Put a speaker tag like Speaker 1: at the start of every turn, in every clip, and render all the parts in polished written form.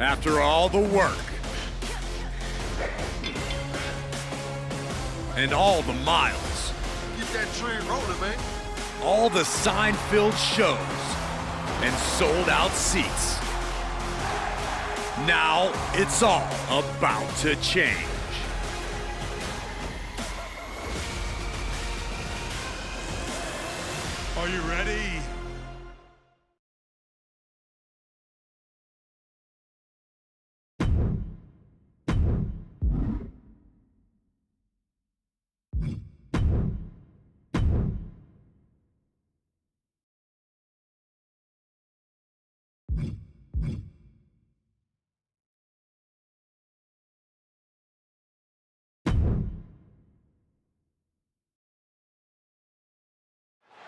Speaker 1: After all the work and all the miles,
Speaker 2: Get that train rolling, man.
Speaker 1: all the sign-filled shows and sold-out seats. Now it's all about to change. Are you ready?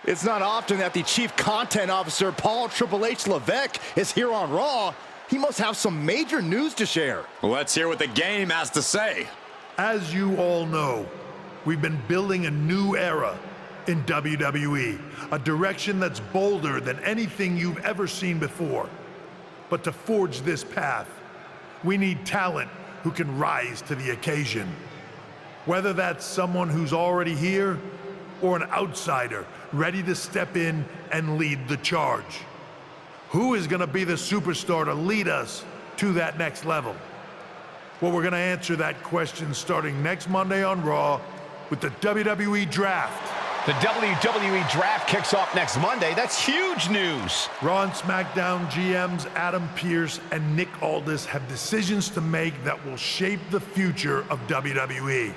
Speaker 3: It's not often that the Chief Content Officer, Paul Triple H Levesque, is here on Raw. He must have some major news to share.
Speaker 4: Let's hear what the game has to say.
Speaker 5: As you all know, we've been building a new era in WWE, a direction that's bolder than anything you've ever seen before. But to forge this path, we need talent who can rise to the occasion. Whether that's someone who's already here or an outsider ready to step in and lead the charge. Who is going to be the superstar to lead us to that next level? Well, we're going to answer that question starting next Monday on Raw with the WWE Draft.
Speaker 6: The WWE Draft kicks off next Monday. That's huge news.
Speaker 5: Raw and SmackDown GMs Adam Pearce and Nick Aldis have decisions to make that will shape the future of WWE.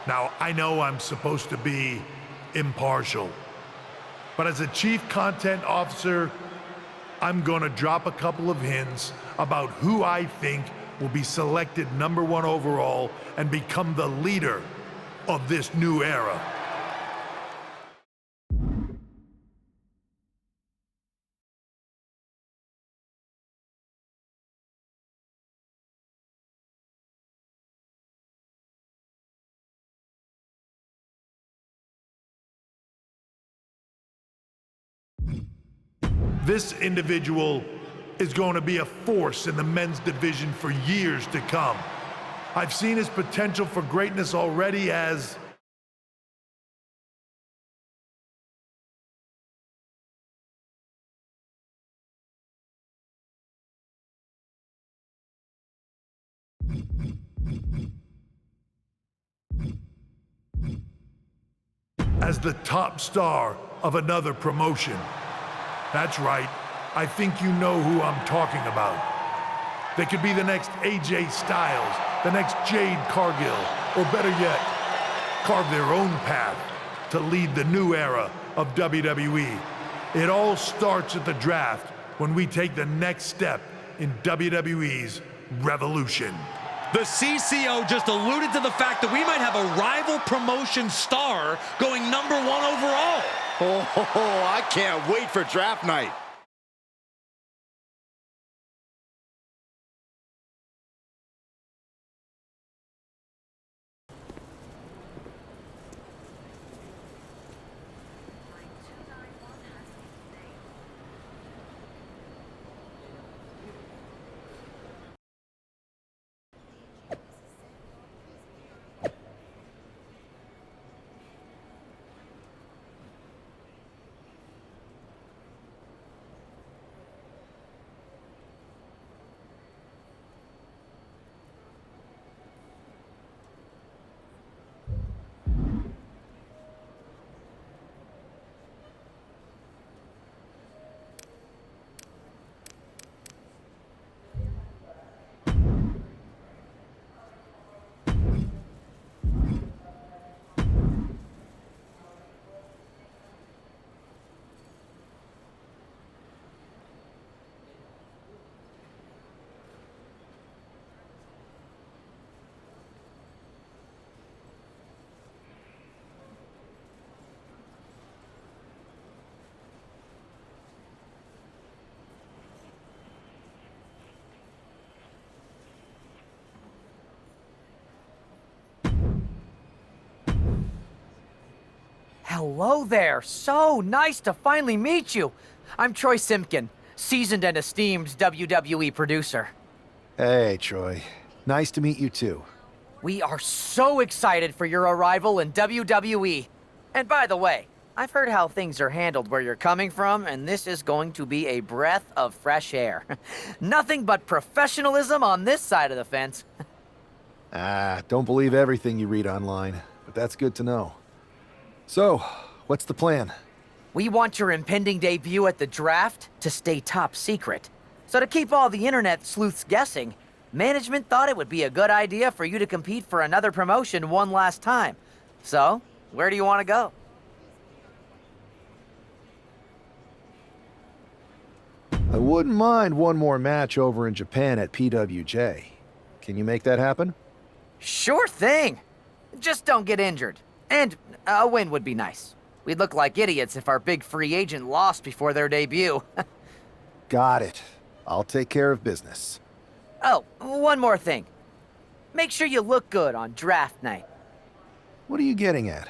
Speaker 5: Now, I know I'm supposed to be impartial, but as a Chief Content Officer, I'm going to drop a couple of hints about who I think will be selected #1 overall and become the leader of this new era. This individual is going to be a force in the men's division for years to come. I've seen his potential for greatness already as the top star of another promotion. That's right, I think you know who I'm talking about. They could be the next AJ Styles, the next Jade Cargill, or better yet, carve their own path to lead the new era of WWE. It all starts at the draft when we take the next step in WWE's revolution.
Speaker 7: The CCO just alluded to the fact that we might have a rival promotion star going #1 overall.
Speaker 3: Oh, I can't wait for draft night.
Speaker 8: Hello there. So nice to finally meet you. I'm Troy Simpkin, seasoned and esteemed WWE producer.
Speaker 3: Hey, Troy. Nice to meet you, too.
Speaker 8: We are so excited for your arrival in WWE. And by the way, I've heard how things are handled where you're coming from, and this is going to be a breath of fresh air. Nothing but professionalism on this side of the fence.
Speaker 3: Don't believe everything you read online, but that's good to know. So, what's the plan?
Speaker 8: We want your impending debut at the draft to stay top secret. So to keep all the internet sleuths guessing, management thought it would be a good idea for you to compete for another promotion one last time. So, where do you want to go?
Speaker 3: I wouldn't mind one more match over in Japan at PWJ. Can you make that happen?
Speaker 8: Sure thing. Just don't get injured. And a win would be nice. We'd look like idiots if our big free agent lost before their debut.
Speaker 3: Got it. I'll take care of business.
Speaker 8: Oh, one more thing. Make sure you look good on draft night.
Speaker 3: What are you getting at?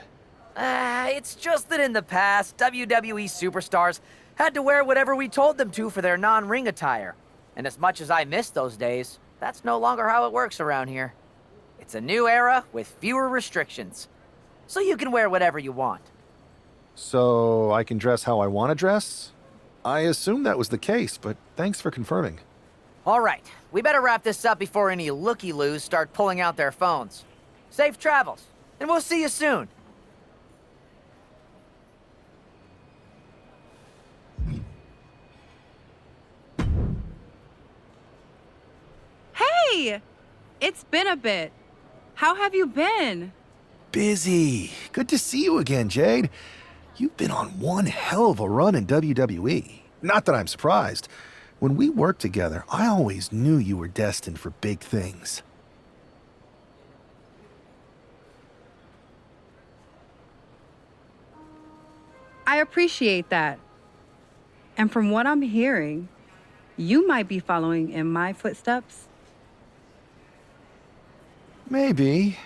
Speaker 8: It's just that in the past, WWE superstars had to wear whatever we told them to for their non-ring attire. And as much as I miss those days, that's no longer how it works around here. It's a new era with fewer restrictions. So you can wear whatever you want.
Speaker 3: So I can dress how I want to dress? I assumed that was the case, but thanks for confirming.
Speaker 8: All right, we better wrap this up before any looky-loos start pulling out their phones. Safe travels, and we'll see you soon.
Speaker 9: Hey! It's been a bit. How have you been?
Speaker 3: Busy. Good to see you again, Jade. You've been on one hell of a run in WWE. Not that I'm surprised. When we worked together, I always knew you were destined for big things.
Speaker 9: I appreciate that. And from what I'm hearing, you might be following in my footsteps.
Speaker 3: Maybe.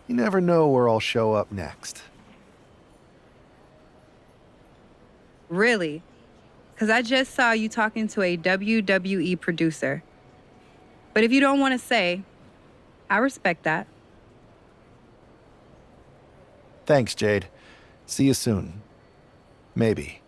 Speaker 3: You never know where I'll show up next.
Speaker 9: Really? Because I just saw you talking to a WWE producer. But if you don't want to say, I respect that.
Speaker 3: Thanks, Jade. See you soon. Maybe.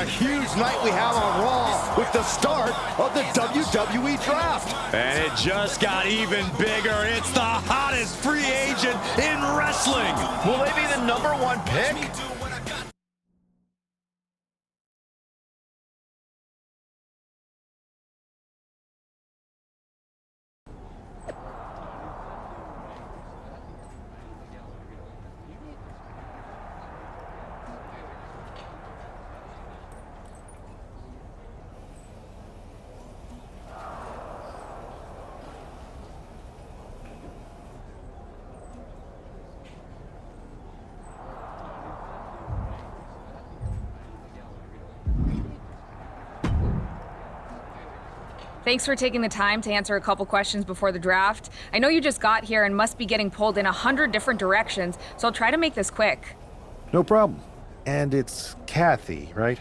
Speaker 6: huge night we have on Raw with the start of the WWE Draft.
Speaker 4: And it just got even bigger. It's the hottest free agent in wrestling.
Speaker 6: Will they be the #1 pick?
Speaker 10: Thanks for taking the time to answer a couple questions before the draft. I know you just got here and must be getting pulled in 100 different directions, so I'll try to make this quick.
Speaker 3: No problem. And it's Kathy, right?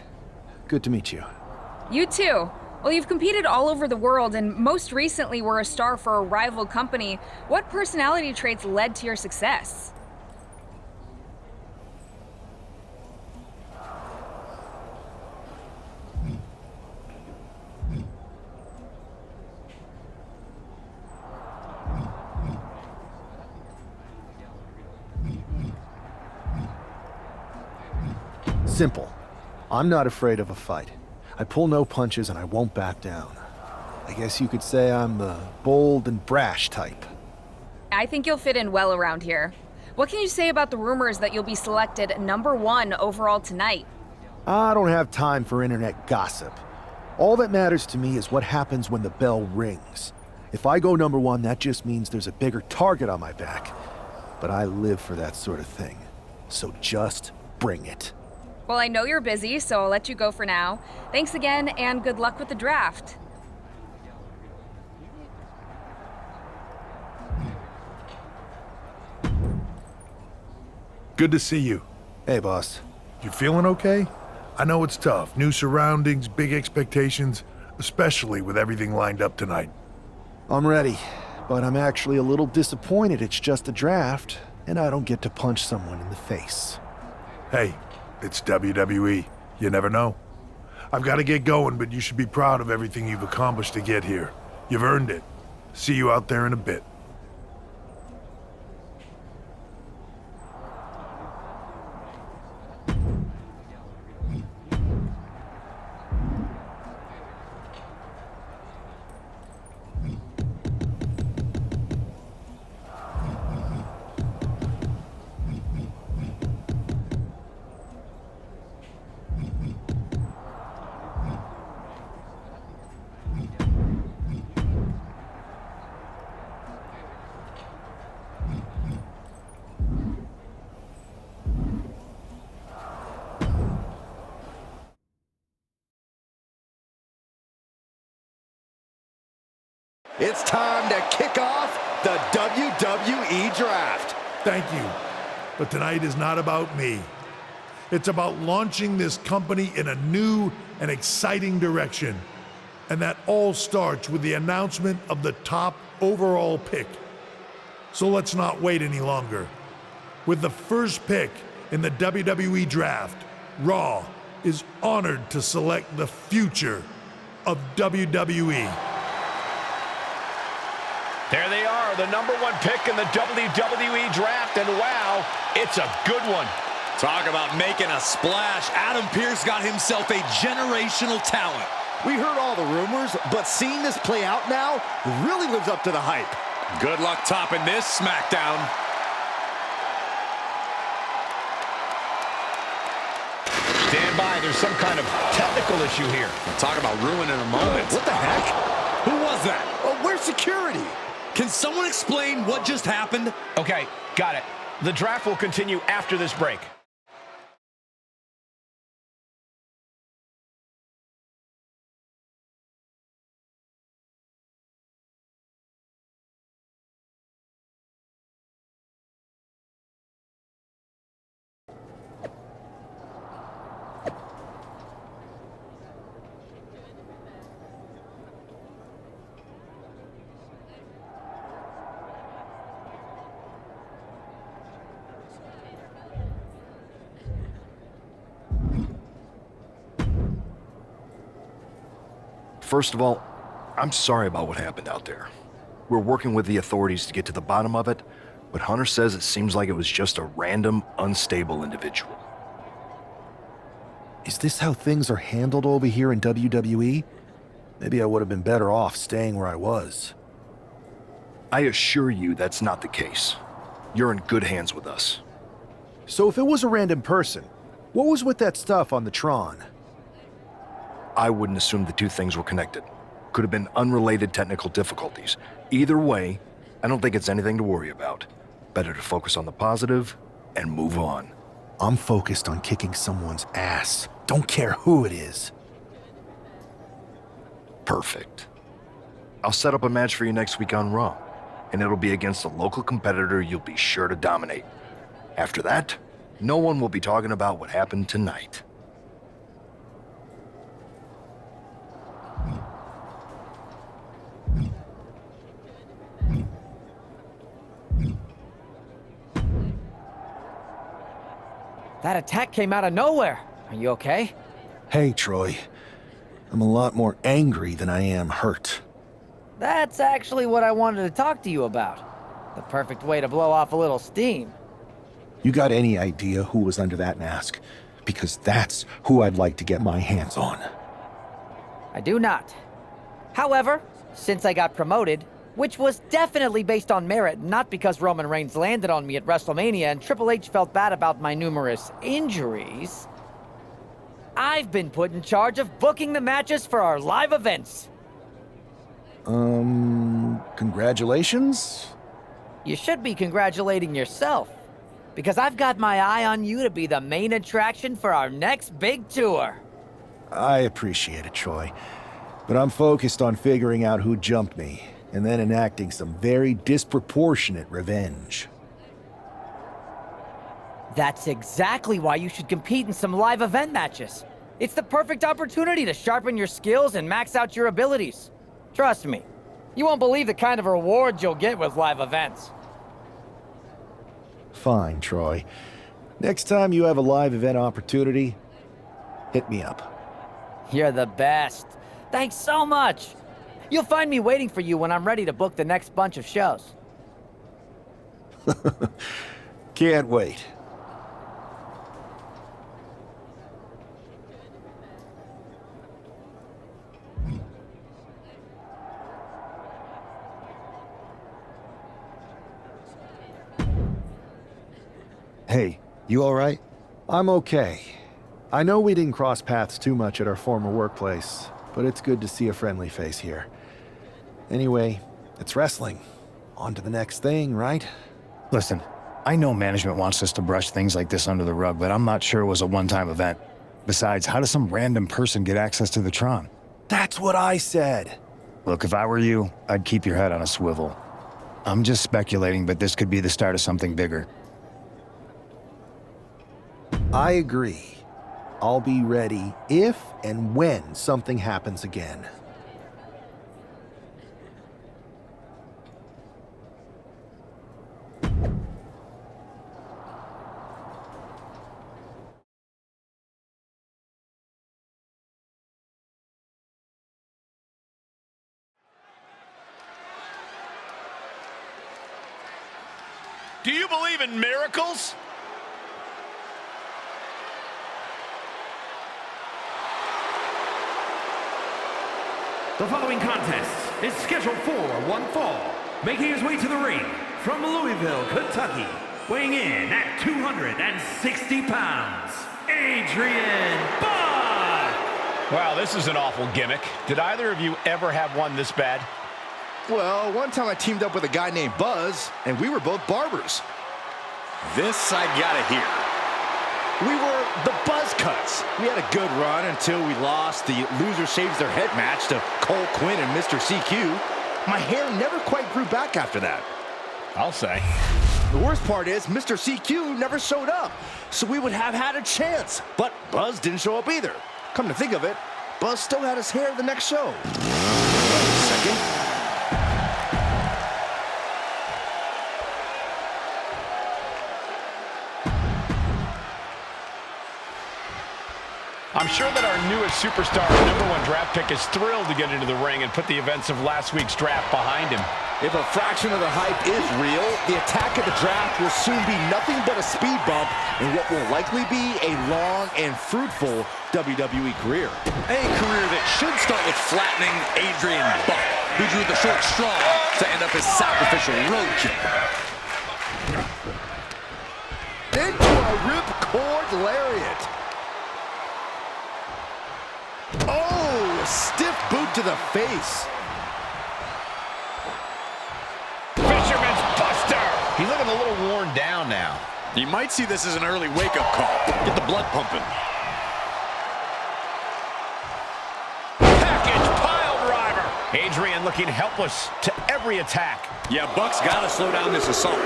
Speaker 3: Good to meet you.
Speaker 10: You too. Well, you've competed all over the world and most recently were a star for a rival company. What personality traits led to your success?
Speaker 3: Simple. I'm not afraid of a fight. I pull no punches and I won't back down. I guess you could say I'm the bold and brash type.
Speaker 10: I think you'll fit in well around here. What can you say about the rumors that you'll be selected #1 overall tonight?
Speaker 3: I don't have time for internet gossip. All that matters to me is what happens when the bell rings. If I go #1, that just means there's a bigger target on my back. But I live for that sort of thing. So just bring it.
Speaker 10: Well, I know you're busy, so I'll let you go for now. Thanks again, and good luck with the draft.
Speaker 5: Good to see you.
Speaker 3: Hey, boss.
Speaker 5: You feeling okay? I know it's tough. New surroundings, big expectations, especially with everything lined up tonight.
Speaker 3: I'm ready, but I'm actually a little disappointed it's just a draft, and I don't get to punch someone in the face.
Speaker 5: Hey, it's WWE. You never know. I've got to get going, but you should be proud of everything you've accomplished to get here. You've earned it. See you out there in a bit.
Speaker 6: It's time to kick off the WWE Draft.
Speaker 5: Thank you. But tonight is not about me. It's about launching this company in a new and exciting direction. And that all starts with the announcement of the top overall pick. So let's not wait any longer. With the first pick in the WWE Draft, Raw is honored to select the future of WWE.
Speaker 6: There they are, the #1 pick in the WWE Draft, and wow, it's a good one.
Speaker 1: Talk about making a splash. Adam Pearce got himself a generational talent.
Speaker 6: We heard all the rumors, but seeing this play out now really lives up to the hype.
Speaker 1: Good luck topping this SmackDown.
Speaker 6: Stand by, there's some kind of technical issue here.
Speaker 1: Talk about ruining a moment.
Speaker 6: What the heck?
Speaker 1: Who was that?
Speaker 6: Oh, where's security?
Speaker 1: Can someone explain what just happened?
Speaker 6: Okay, got it. The draft will continue after this break.
Speaker 11: First of all, I'm sorry about what happened out there. We're working with the authorities to get to the bottom of it, but Hunter says it seems like it was just a random, unstable individual.
Speaker 3: Is this how things are handled over here in WWE? Maybe I would have been better off staying where I was.
Speaker 11: I assure you that's not the case. You're in good hands with us.
Speaker 3: So if it was a random person, what was with that stuff on the Tron?
Speaker 11: I wouldn't assume the two things were connected. Could have been unrelated technical difficulties. Either way, I don't think it's anything to worry about. Better to focus on the positive and move on.
Speaker 3: I'm focused on kicking someone's ass. Don't care who it is.
Speaker 11: Perfect. I'll set up a match for you next week on Raw, and it'll be against a local competitor you'll be sure to dominate. After that, no one will be talking about what happened tonight.
Speaker 8: That attack came out of nowhere. Are you okay?
Speaker 3: Hey, Troy. I'm a lot more angry than I am hurt.
Speaker 8: That's actually what I wanted to talk to you about. The perfect way to blow off a little steam.
Speaker 3: You got any idea who was under that mask? Because that's who I'd like to get my hands on.
Speaker 8: I do not. However, since I got promoted, which was definitely based on merit, not because Roman Reigns landed on me at WrestleMania and Triple H felt bad about my numerous injuries, I've been put in charge of booking the matches for our live events.
Speaker 3: Congratulations?
Speaker 8: You should be congratulating yourself, because I've got my eye on you to be the main attraction for our next big tour.
Speaker 3: I appreciate it, Troy. But I'm focused on figuring out who jumped me, and then enacting some very disproportionate revenge.
Speaker 8: That's exactly why you should compete in some live event matches. It's the perfect opportunity to sharpen your skills and max out your abilities. Trust me, you won't believe the kind of rewards you'll get with live events.
Speaker 3: Fine, Troy. Next time you have a live event opportunity, hit me up.
Speaker 8: You're the best. Thanks so much. You'll find me waiting for you when I'm ready to book the next bunch of shows.
Speaker 3: Can't wait.
Speaker 12: Hey, you all right?
Speaker 3: I'm okay. I know we didn't cross paths too much at our former workplace, but it's good to see a friendly face here. Anyway, it's wrestling. On to the next thing, right?
Speaker 12: Listen, I know management wants us to brush things like this under the rug, but I'm not sure it was a one-time event. Besides, how does some random person get access to the Tron?
Speaker 3: That's what I said.
Speaker 12: Look, if I were you, I'd keep your head on a swivel. I'm just speculating, but this could be the start of something bigger.
Speaker 3: I agree. I'll be ready if and when something happens again.
Speaker 6: Do you believe in miracles?
Speaker 13: The following contest is scheduled for one fall. Making his way to the ring from Louisville, Kentucky, weighing in at 260 pounds, Adrian Buck!
Speaker 6: Wow, this is an awful gimmick. Did either of you ever have one this bad?
Speaker 14: Well, one time I teamed up with a guy named Buzz, and we were both barbers.
Speaker 4: This I gotta hear.
Speaker 14: We were the Buzz Cuts. We had a good run until we lost the Loser Shaves Their Head match to Cole Quinn and Mr. CQ. My hair never quite grew back after that.
Speaker 6: I'll say.
Speaker 14: The worst part is Mr. CQ never showed up, so we would have had a chance. But Buzz didn't show up either. Come to think of it, Buzz still had his hair the next show. Wait a second.
Speaker 6: I'm I'm sure that our newest superstar, #1 draft pick, is thrilled to get into the ring and put the events of last week's draft behind him.
Speaker 14: If a fraction of the hype is real, the attack of the draft will soon be nothing but a speed bump in what will likely be a long and fruitful WWE career.
Speaker 1: A career that should start with flattening Adrian Buck, who drew the short straw to end up as sacrificial roadkill.
Speaker 14: Into a ripcord lariat. Oh, a stiff boot to the face.
Speaker 6: Fisherman's Buster. He's looking a little worn down now.
Speaker 1: You might see this as an early wake-up call. Get the blood pumping.
Speaker 6: Package pile driver. Adrian looking helpless to every attack.
Speaker 1: Yeah, Buck's got to slow down this assault.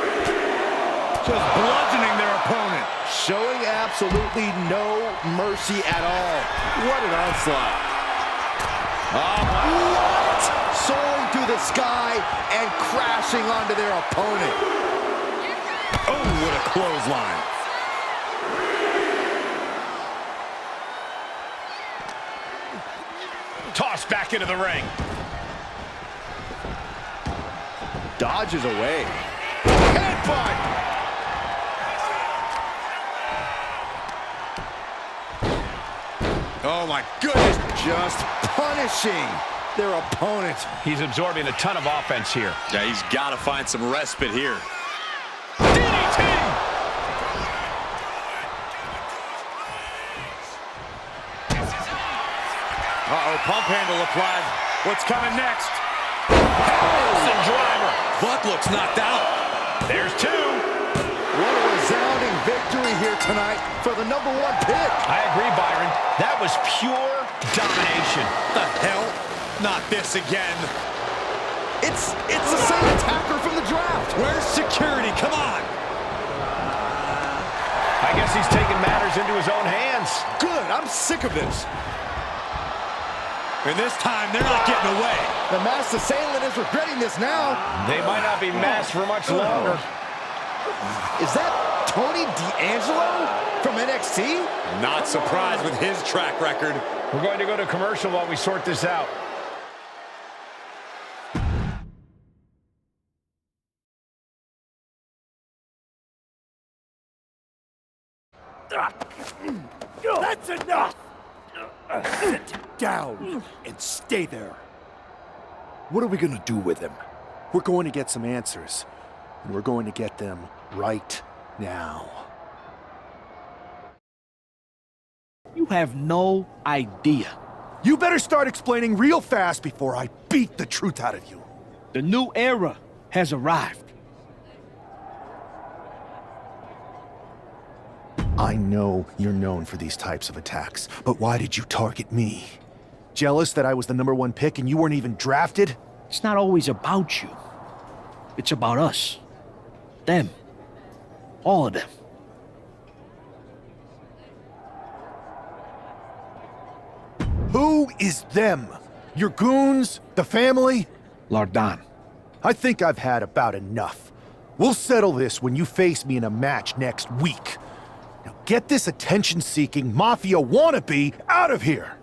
Speaker 7: Just bludgeoning their opponent.
Speaker 14: Showing absolutely no mercy at all. What an onslaught. What? Soaring through the sky and crashing onto their opponent.
Speaker 1: Oh, what a clothesline.
Speaker 6: Tossed back into the ring.
Speaker 14: Dodges away. Headbutt!
Speaker 1: Oh, my goodness.
Speaker 14: Just punishing their opponent.
Speaker 6: He's absorbing a ton of offense here.
Speaker 1: Yeah, he's got to find some respite here.
Speaker 6: DDT!
Speaker 1: Uh-oh, pump handle applied. What's coming next?
Speaker 6: Harrison driver.
Speaker 1: Buck looks knocked out.
Speaker 6: There's two.
Speaker 14: What a resounding victory here tonight for the #1 pick.
Speaker 6: I agree, Byron. That was pure domination.
Speaker 1: The hell? Not this again.
Speaker 14: It's the same attacker from the draft.
Speaker 1: Where's security? Come on.
Speaker 6: I guess he's taking matters into his own hands.
Speaker 14: Good, I'm sick of this.
Speaker 1: And this time, they're not getting away.
Speaker 14: The masked assailant is regretting this now.
Speaker 6: They might not be masked for much longer.
Speaker 14: Is that Tony D'Angelo from NXT?
Speaker 1: Not surprised with his track record.
Speaker 6: We're going to go to commercial while we sort this out.
Speaker 15: That's enough! Sit down and stay there.
Speaker 3: What are we gonna do with him? We're going to get some answers, and we're going to get them right now.
Speaker 15: You have no idea.
Speaker 3: You better start explaining real fast before I beat the truth out of you.
Speaker 15: The new era has arrived.
Speaker 3: I know you're known for these types of attacks, but why did you target me? Jealous that I was the #1 pick and you weren't even drafted?
Speaker 15: It's not always about you. It's about us. Them. All of them.
Speaker 3: Who is them? Your goons? The family?
Speaker 15: Lardan.
Speaker 3: I think I've had about enough. We'll settle this when you face me in a match next week. Now get this attention-seeking mafia wannabe out of here!